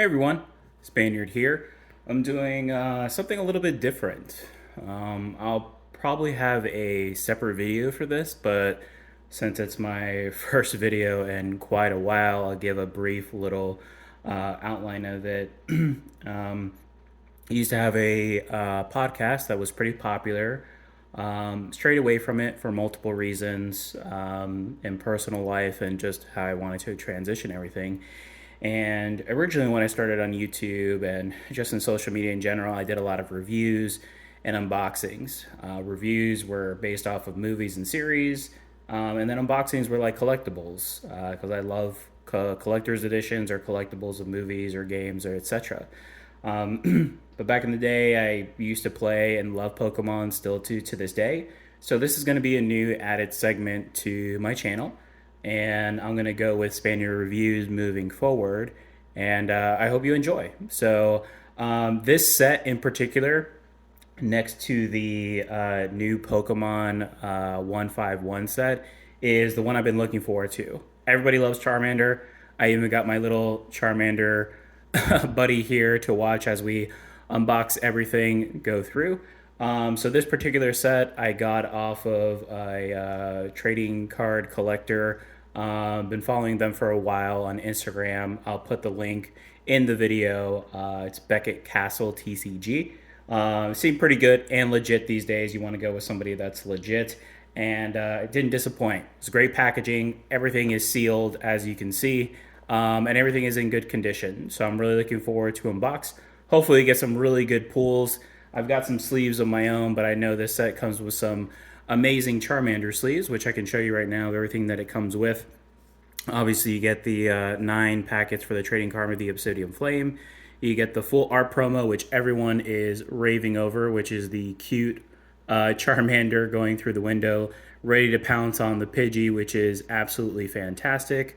Hey everyone, Spaniard here. I'm doing something a little bit different. I'll probably have a separate video for this, but since it's my first video in quite a while, I'll give a brief little outline of it. I used to have a podcast that was pretty popular. Strayed away from it for multiple reasons in personal life and just how I wanted to transition everything. And originally, when I started on YouTube and just in social media in general, I did a lot of reviews and unboxings. Reviews were based off of movies and series, and then unboxings were like collectibles because I love collector's editions or collectibles of movies or games or etc. But back in the day, I used to play and love Pokemon still to this day. So this is going to be a new added segment to my channel, and I'm going to go with Spaniard reviews moving forward. And I hope you enjoy. So this set in particular, next to the new Pokemon 151 set, is the one I've been looking forward to. Everybody loves Charmander. I even got my little Charmander buddy here to watch as we unbox everything, go through. So this particular set I got off of a trading card collector. Been following them for a while on Instagram. I'll put the link in the video. It's Beckett Castle TCG. Seem pretty good and legit these days. You want to go with somebody that's legit. And it didn't disappoint. It's great packaging. Everything is sealed, as you can see. And everything is in good condition. So I'm really looking forward to unbox. Hopefully get some really good pulls. I've got some sleeves of my own, but I know this set comes with some amazing Charmander sleeves, which I can show you right now, everything that it comes with. Obviously, you get the 9 packets for the trading card with the Obsidian Flame. You get the full art promo, which everyone is raving over, which is the cute Charmander going through the window, ready to pounce on the Pidgey, which is absolutely fantastic.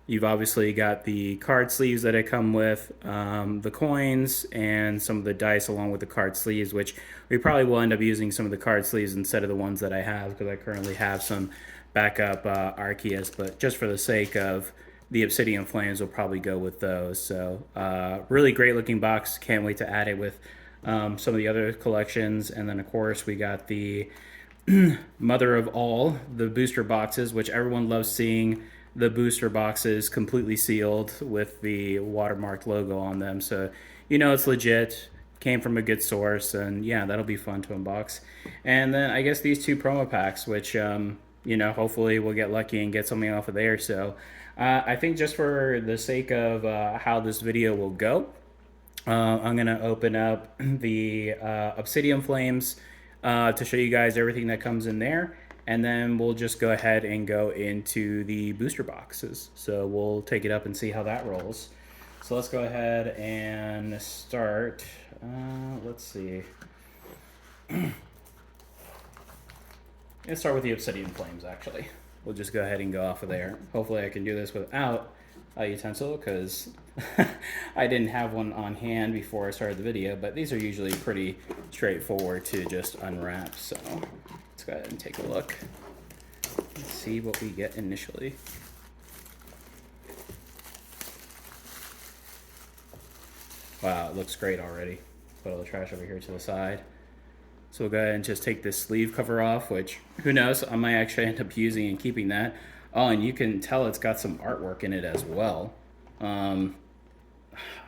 You've obviously got the card sleeves that it come with, the coins, and some of the dice along with the card sleeves, which we probably will end up using some of the card sleeves instead of the ones that I have, because I currently have some backup Arceus, but just for the sake of the Obsidian Flames, we'll probably go with those. So really great looking box. Can't wait to add it with some of the other collections. And then, of course, we got the mother of all, the booster boxes, which everyone loves seeing the booster boxes completely sealed with the watermarked logo on them. So you know it's legit, came from a good source, and yeah, that'll be fun to unbox. And then I guess these 2 promo packs, which you know, hopefully we'll get lucky and get something off of there. So I think just for the sake of how this video will go, I'm gonna open up the Obsidian Flames to show you guys everything that comes in there, and then we'll just go ahead and go into the booster boxes. So we'll take it up and see how that rolls. So let's go ahead and start. Let's see. Let's start with the Obsidian Flames, actually. We'll just go ahead and go off of there. Hopefully I can do this without a utensil, because I didn't have one on hand before I started the video, but these are usually pretty straightforward to just unwrap. So let's go ahead and take a look and see what we get initially. Wow, it looks great already. Put all the trash over here to the side. So we'll go ahead and just take this sleeve cover off, which, who knows, I might actually end up using and keeping that. Oh, and you can tell it's got some artwork in it as well. I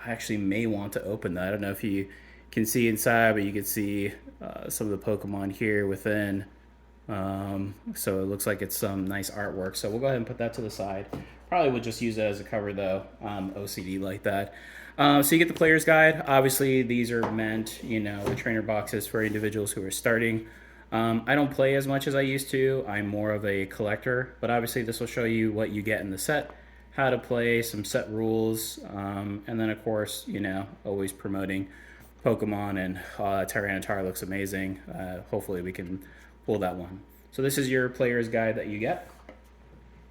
actually may want to open that. I don't know if you can see inside, but you can see some of the Pokemon here within. So it looks like it's some nice artwork. So we'll go ahead and put that to the side. Probably would just use it as a cover though, OCD like that. So you get the player's guide. Obviously, these are meant, you know, the trainer boxes for individuals who are starting. I don't play as much as I used to. I'm more of a collector, but obviously this will show you what you get in the set, how to play, some set rules, and then of course, you know, always promoting Pokemon, and Tyranitar looks amazing. Hopefully we can pull that one. So this is your player's guide that you get.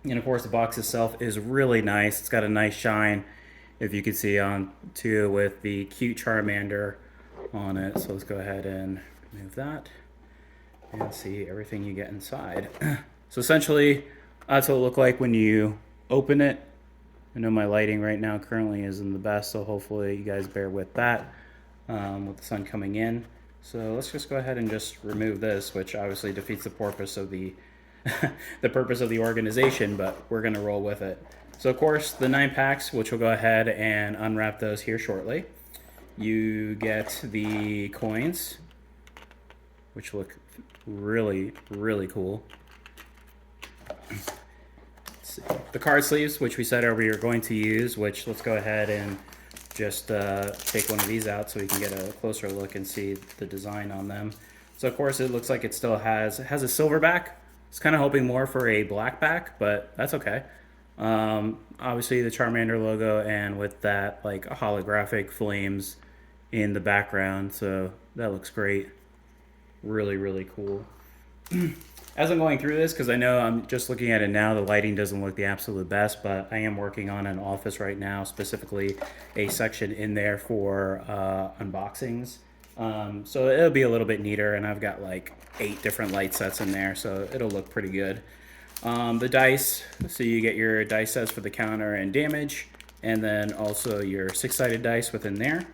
And of course the box itself is really nice. It's got a nice shine, if you can see on too, with the cute Charmander on it. So let's go ahead and remove that and see everything you get inside. So essentially, that's what it'll look like when you open it. I know my lighting right now currently isn't the best, so hopefully you guys bear with that with the sun coming in. So let's just go ahead and just remove this, which obviously defeats the purpose of the the purpose of the organization, but we're gonna roll with it. So of course the 9 packs, which we'll go ahead and unwrap those here shortly. You get the coins, which look really, really cool. The card sleeves, which we said we were going to use, which let's go ahead and just take one of these out so we can get a closer look and see the design on them. So of course it looks like it still has a silver back. I was kind of hoping more for a black back, but that's okay. Obviously the Charmander logo, and with that like holographic flames in the background, so that looks great. Really, really cool. As I'm going through this, because I know I'm just looking at it now, the lighting doesn't look the absolute best, but I am working on an office right now, specifically a section in there for unboxings. So it'll be a little bit neater, and I've got like 8 different light sets in there, so it'll look pretty good. The dice, so you get your dice sets for the counter and damage, and then also your 6-sided dice within there.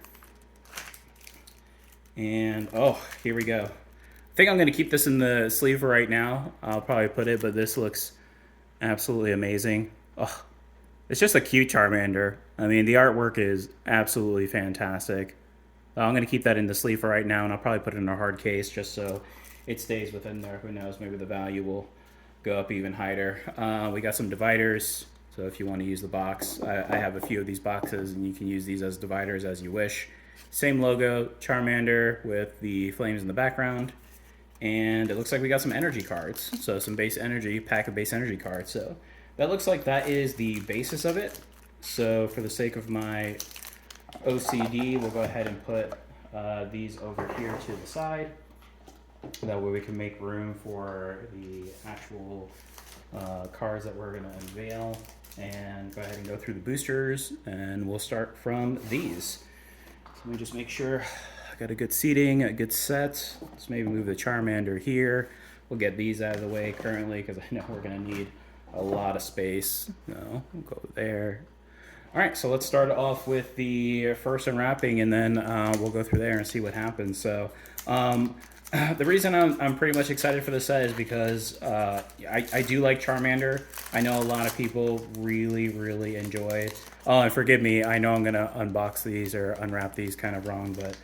And oh, here we go. I think I'm going to keep this in the sleeve for right now. I'll probably put it, but this looks absolutely amazing. Oh, it's just a cute Charmander. I mean, the artwork is absolutely fantastic. I'm going to keep that in the sleeve for right now, and I'll probably put it in a hard case just so it stays within there. Who knows, maybe the value will go up even higher. We got some dividers, so if you want to use the box, I have a few of these boxes, and you can use these as dividers as you wish. Same logo, Charmander with the flames in the background. And it looks like we got some energy cards. So some base energy, pack of base energy cards. So that looks like that is the basis of it. So for the sake of my OCD, we'll go ahead and put these over here to the side. That way we can make room for the actual cards that we're going to unveil. And go ahead and go through the boosters. And we'll start from these. So let me just make sure got a good seating, a good set. Let's maybe move the Charmander here. We'll get these out of the way currently because I know we're going to need a lot of space. No, we'll go there. All right, so let's start off with the first unwrapping, and then we'll go through there and see what happens. So the reason I'm pretty much excited for this set is because I do like Charmander. I know a lot of people really, really enjoy it. Oh, and forgive me, I know I'm going to unbox these or unwrap these kind of wrong, but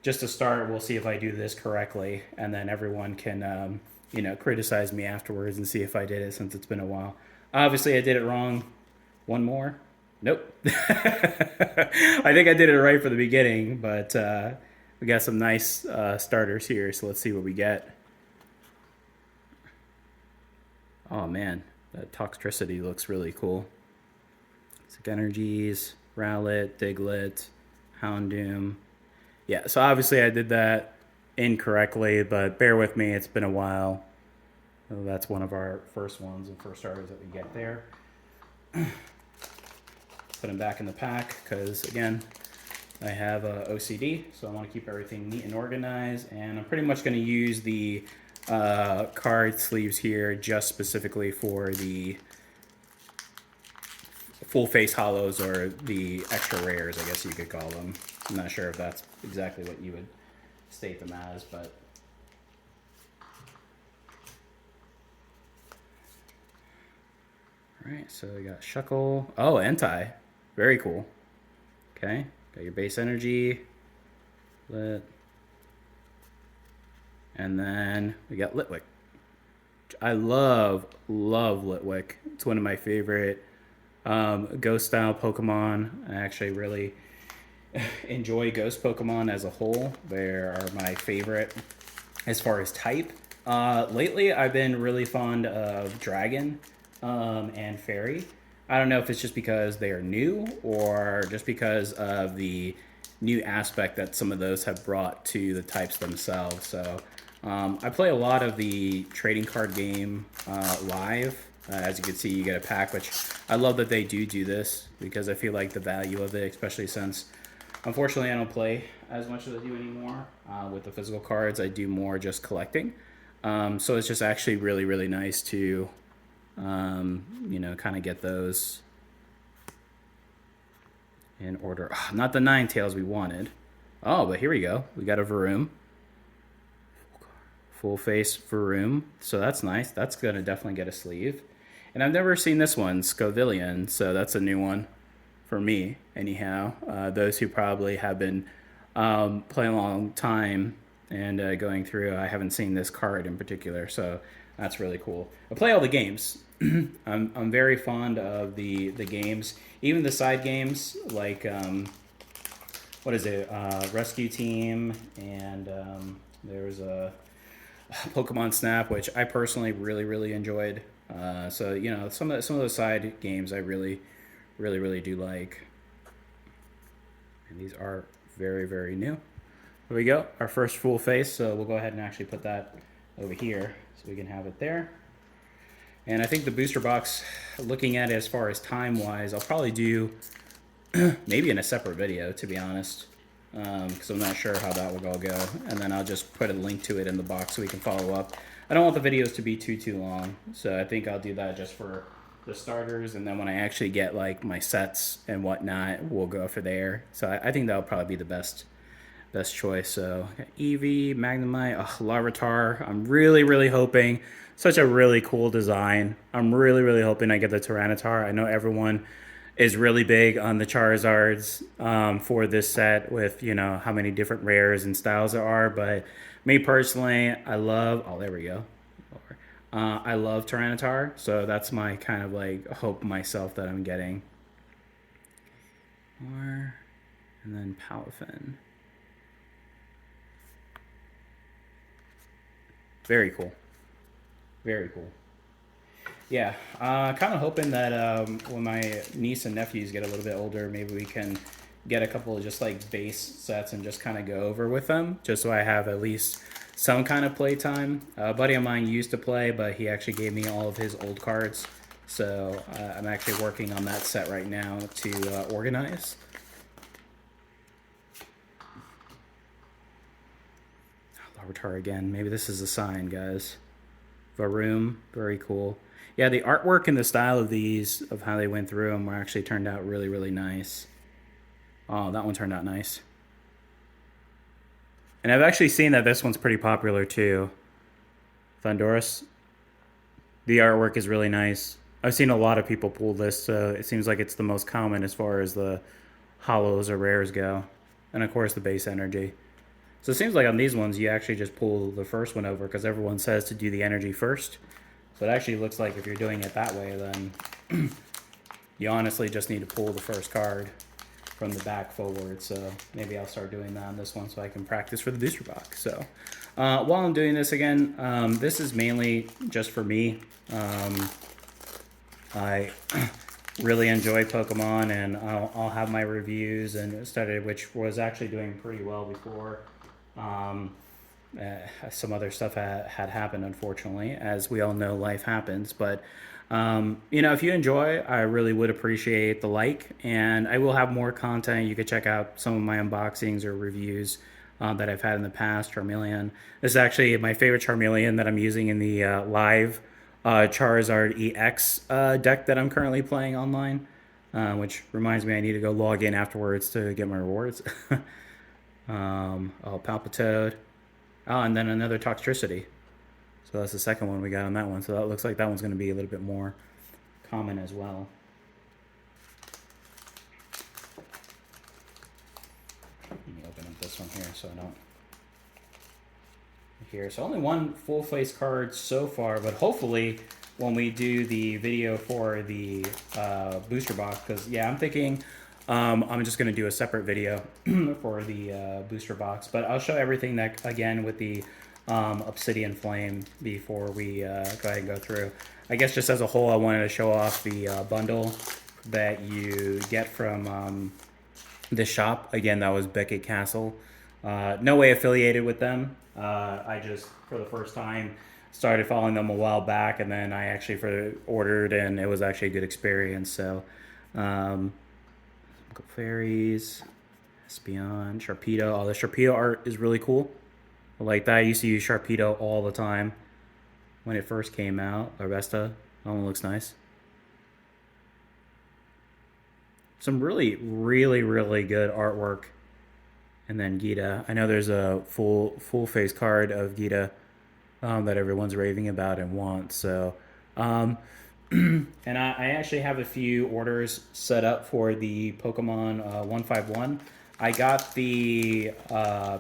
just to start, we'll see if I do this correctly, and then everyone can, you know, criticize me afterwards and see if I did it since it's been a while. Obviously, I did it wrong. One more. Nope. I think I did it right for the beginning, but we got some nice starters here, so let's see what we get. Oh, man. That Toxtricity looks really cool. Sick Energies, Rowlet, Diglett, Houndoom. Yeah, so obviously I did that incorrecly, but bear with me, it's been a while. So that's one of our first ones and first starters that we get there. Put them back in the pack because, again, I have OCD, so I want to keep everything neat and organized. And I'm pretty much going to use the card sleeves here just specifically for the full face hollows, or the extra rares, I guess you could call them. I'm not sure if that's exactly what you would state them as, but all right, so we got Shuckle. Oh, Entei. Very cool. Okay, got your base energy. Lit. And then we got Litwick. I love Litwick. It's one of my favorite ghost style Pokemon. I actually really enjoy ghost Pokemon as a whole. They are my favorite as far as type. Lately, I've been really fond of Dragon and Fairy. I don't know if it's just because they are new or just because of the new aspect that some of those have brought to the types themselves. So I play a lot of the trading card game live. As you can see, you get a pack, which I love that they do this because I feel like the value of it, especially since unfortunately I don't play as much as I do anymore with the physical cards. I do more just collecting. So it's just actually really, really nice to, you know, kind of get those in order. Oh, not the Ninetales we wanted. Oh, but here we go. We got a Varoom. Full face Varoom. So that's nice. That's going to definitely get a sleeve. And I've never seen this one, Scovillian. So that's a new one for me, anyhow. Those who probably have been playing a long time and going through, I haven't seen this card in particular. So that's really cool. I play all the games. I'm very fond of the games, even the side games like what is it, Rescue Team, and there's a Pokemon Snap, which I personally really enjoyed. So you know, some of those side games I really do like, and these are very new. There we go, our first full face. So we'll go ahead and actually put that over here so we can have it there. And I think the booster box, looking at it as far as time-wise, I'll probably do maybe in a separate video, to be honest, because I'm not sure how that will all go. And then I'll just put a link to it in the box so we can follow up. I don't want the videos to be too long, so I think I'll do that just for the starters. And then when I actually get like my sets and whatnot, we'll go for there. So I think that'll probably be the best choice. So Eevee, Magnemite, Larvitar. I'm really hoping. Such a really cool design. I'm really hoping I get the Tyranitar. I know everyone is really big on the Charizards for this set with, you know, how many different rares and styles there are. But me personally, I love, oh, there we go. I love Tyranitar. So that's my kind of like hope myself that I'm getting. And then Palafin. Very cool. Very cool. Yeah, kind of hoping that when my niece and nephews get a little bit older, maybe we can get a couple of just like base sets and just kind of go over with them, just so I have at least some kind of play time. A buddy of mine used to play, but he actually gave me all of his old cards. So I'm actually working on that set right now to organize. Larvitar again. Maybe this is a sign, guys. Varoom, very cool. Yeah, the artwork and the style of these, of how they went through them, were actually turned out really nice. Oh, that one turned out nice. And I've actually seen that this one's pretty popular too. Thunderous. The artwork is really nice. I've seen a lot of people pull this, so it seems like it's the most common as far as the hollows or rares go. And of course the base energy. So it seems like on these ones, you actually just pull the first one over because everyone says to do the energy first. So it actually looks like if you're doing it that way, then you honestly just need to pull the first card from the back forward. So maybe I'll start doing that on this one so I can practice for the booster box. So while I'm doing this again, this is mainly just for me. I really enjoy Pokemon, and I'll have my reviews and study, which was actually doing pretty well before. Some other stuff had happened, unfortunately. As we all know, life happens. But you know, if you enjoy, I really would appreciate the like, and I will have more content. You could check out some of my unboxings or reviews that I've had in the past. Charmeleon. This is actually my favorite Charmeleon that I'm using in the live Charizard EX deck that I'm currently playing online. Which reminds me, I need to go log in afterwards to get my rewards. Oh, Palpitoad. Oh, and then another Toxtricity. So that's the second one we got on that one. So that looks like that one's going to be a little bit more common as well. Let me open up this one here so I don't... Here, so only one full face card so far, but hopefully when we do the video for the booster box, because yeah, I'm thinking I'm just going to do a separate video for the booster box, but I'll show everything that, again, with the Obsidian Flame before we go ahead and go through. I guess just as a whole, I wanted to show off the bundle that you get from the shop. Again, that was Beckett Castle. No way affiliated with them. I just, for the first time, started following them a while back, and then I actually ordered, and it was actually a good experience. So, Fairies, Espeon, Sharpedo. Oh, the Sharpedo art is really cool. I like that. I used to use Sharpedo all the time when it first came out. Arvesta, that one looks nice. some really good artwork. And then Gita. I know there's a full face card of Gita that everyone's raving about and wants. So, um, and I actually have a few orders set up for the Pokemon 151. I got the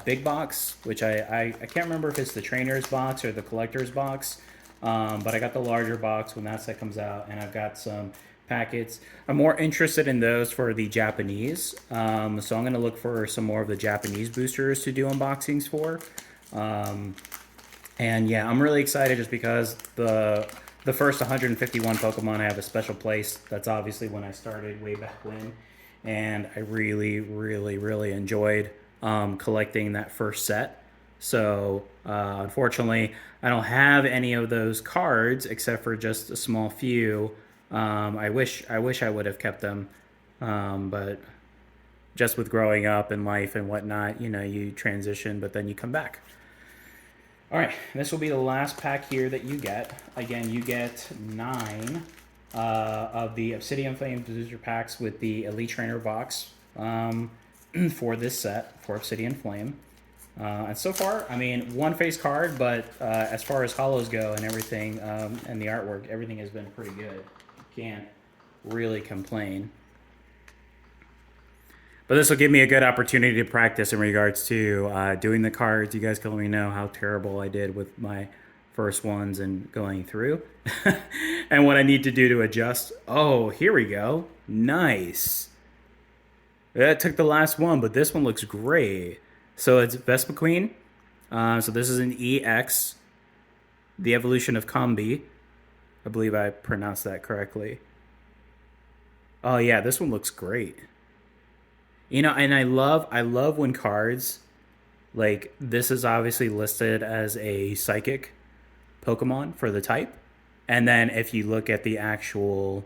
big box, which I can't remember if it's the trainer's box or the collector's box, but I got the larger box when that set comes out, and I've got some packets. I'm more interested in those for the Japanese, so I'm going to look for some more of the Japanese boosters to do unboxings for. And yeah, I'm really excited just because the first 151 Pokemon have a special place. That's obviously when I started way back when, and I really enjoyed collecting that first set. So unfortunately, I don't have any of those cards except for just a small few. I wish I would have kept them, but just with growing up and life and whatnot, you know, you transition, but then you come back. All right, this will be the last pack here that you get. Again, you get 9 of the Obsidian Flames Booster Packs with the Elite Trainer box for this set, for Obsidian Flame. And so far, I mean, one face card, but as far as hollows go and everything, and the artwork, everything has been pretty good. Can't really complain. But this will give me a good opportunity to practice in regards to doing the cards. You guys can let me know how terrible I did with my first ones and going through. And what I need to do to adjust. Oh, here we go. Nice. That took the last one, but this one looks great. So it's Vespiquen. So this is an EX. The evolution of Combi. I believe I pronounced that correctly. Oh yeah, this one looks great. You know, and I love when cards, like this is obviously listed as a psychic Pokemon for the type. And then if you look at the actual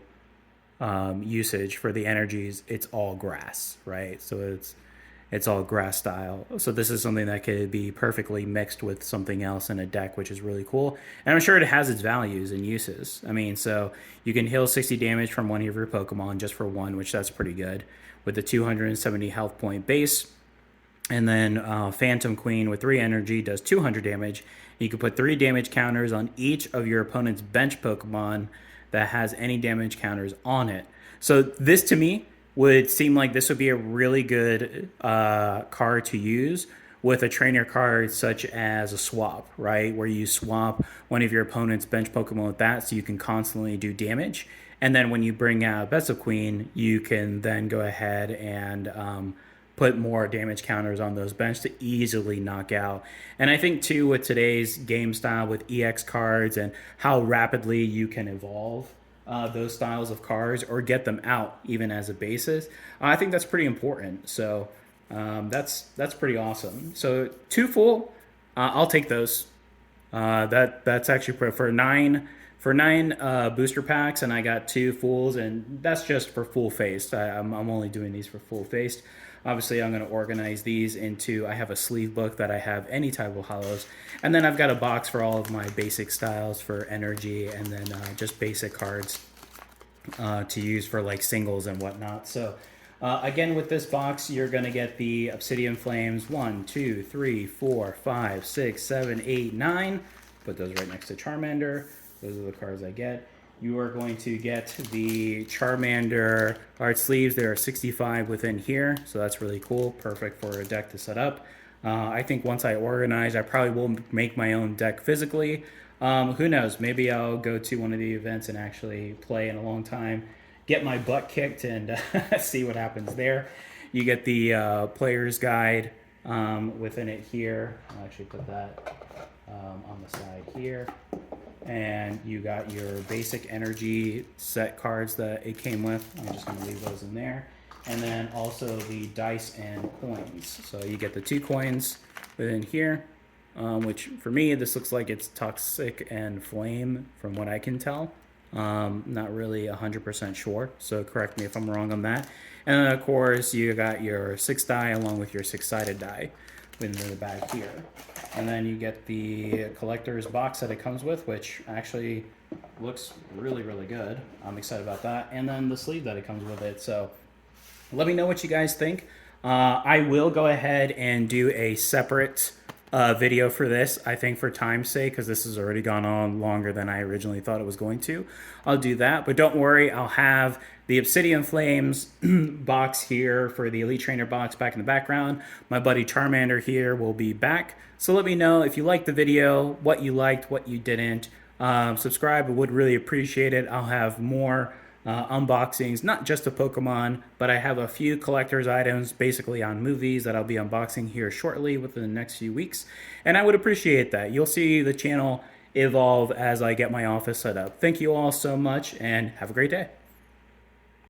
usage for the energies, it's all grass, right? So it's all grass style. So this is something that could be perfectly mixed with something else in a deck, which is really cool. And I'm sure it has its values and uses. I mean, so you can heal 60 damage from one of your Pokemon just for one, which that's pretty good, with the 270 health point base. And then Phantom Queen with 3 energy does 200 damage. You can put 3 damage counters on each of your opponent's bench Pokemon that has any damage counters on it. So this to me would seem like this would be a really good card to use with a trainer card such as a swap, right? Where you swap one of your opponent's bench Pokemon with that so you can constantly do damage. And then when you bring out Vespiquen, you can then go ahead and put more damage counters on those bench to easily knock out. And I think too, with today's game style with EX cards and how rapidly you can evolve those styles of cards or get them out even as a basis, I think that's pretty important. So that's pretty awesome. So 2 full, I'll take those. That's actually for nine booster packs, and I got 2 fulls, and that's just for full faced. I'm only doing these for full faced. Obviously, I'm going to organize these into, I have a sleeve book that I have any type of hollows, and then I've got a box for all of my basic styles for energy, and then just basic cards to use for like singles and whatnot. So again, with this box, you're going to get the Obsidian Flames 1, 2, 3, 4, 5, 6, 7, 8, 9. Put those right next to Charmander. Those are the cards I get. You are going to get the Charmander art sleeves. There are 65 within here, so that's really cool. Perfect for a deck to set up. I think once I organize, I probably will make my own deck physically. Who knows? Maybe I'll go to one of the events and actually play in a long time, get my butt kicked, and see what happens there. You get the player's guide within it here. I'll actually put that on the side here. And you got your basic energy set cards that it came with. I'm just going to leave those in there. And then also the dice and coins. So you get the 2 coins within here, which for me, this looks like it's toxic and flame from what I can tell. Not really 100% sure, so correct me if I'm wrong on that. And then of course you got your 6 die along with your 6-sided die within the bag here. And then you get the collector's box that it comes with, which actually looks really good. I'm excited about that. And then the sleeve that it comes with it. So Let me know what you guys think. I will go ahead and do a separate video for this, I think for time's sake, because this has already gone on longer than I originally thought it was going to. I'll do that, but don't worry, I'll have the Obsidian Flames box here for the Elite Trainer box back in the background. My buddy Charmander here will be back. So let me know if you liked the video, what you liked, what you didn't. Subscribe, I would really appreciate it. I'll have more unboxings, not just of Pokemon, but I have a few collector's items basically on movies that I'll be unboxing here shortly within the next few weeks. And I would appreciate that. You'll see the channel evolve as I get my office set up. Thank you all so much and have a great day.